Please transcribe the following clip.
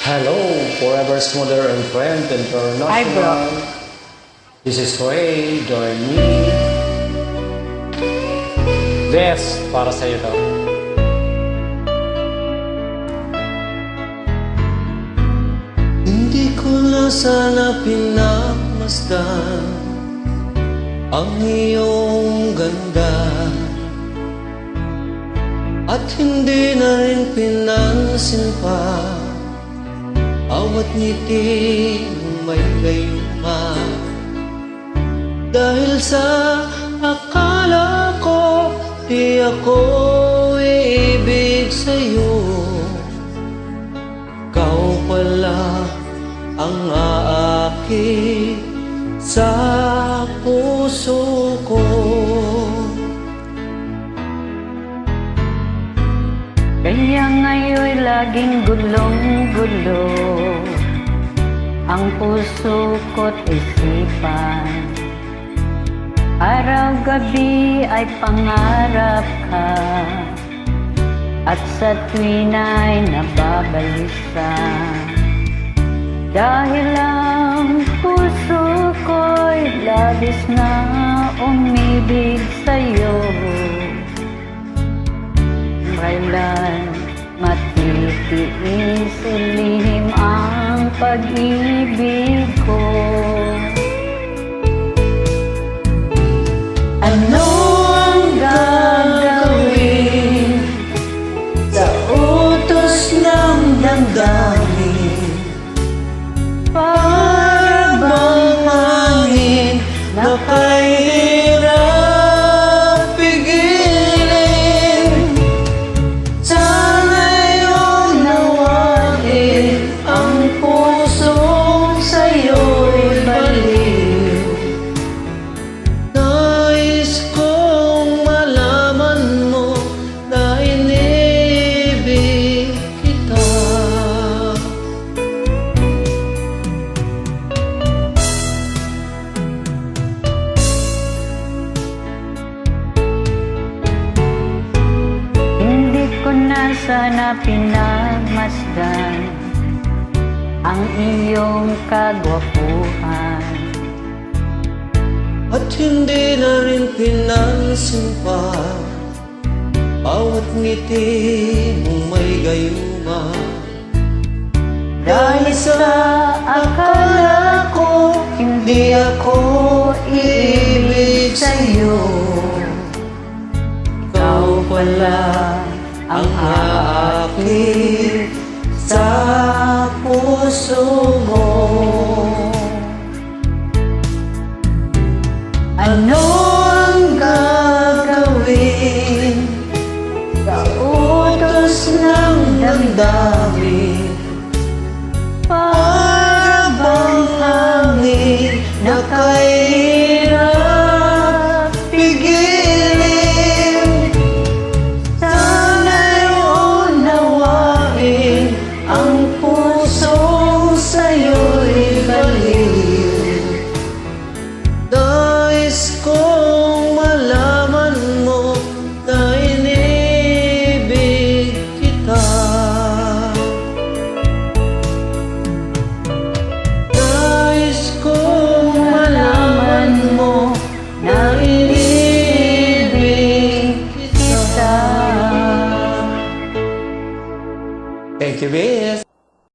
Hello, Forever's mother and friend Hi, bro. international. This is Ray, join me. Best para sa iyo to. Hindi ko na sana pinagmasdan ang iyong ganda, at hindi na rin pinansin pa awat ngiti mong may gayuma. Dahil sa akala ko di ako iibig sa'yo, ikaw pala ang aakit sa puso ko. Kaya ngayon laging gulong-gulo ang puso ko't isipan. Araw-gabi ay pangarap ka, at sa tuwin ay nababalisa. Dahil ang puso ko'y labis na umibig sa'yo, kailan matitiis lihim ang pag-ibig ko. Ano ang gagawin Sa utos ng damdamin, para bang hangin na kahirap pigilin? Sana iyong nawain ang pusong sa'yo'y baliw. Nais kong malaman mo na inibig kita. Hindi ko na sana pinagmasdan ang iyong kagwapuhan, At hindi na rin pinansin pa bawat ngiti mong may gayuma. Dahil sa akala ko hindi ako iibig sa'yo, ikaw pala ang aakit sa puso mo. Ano ang gagawin sa utos ng damdamin, para bang hangin na kay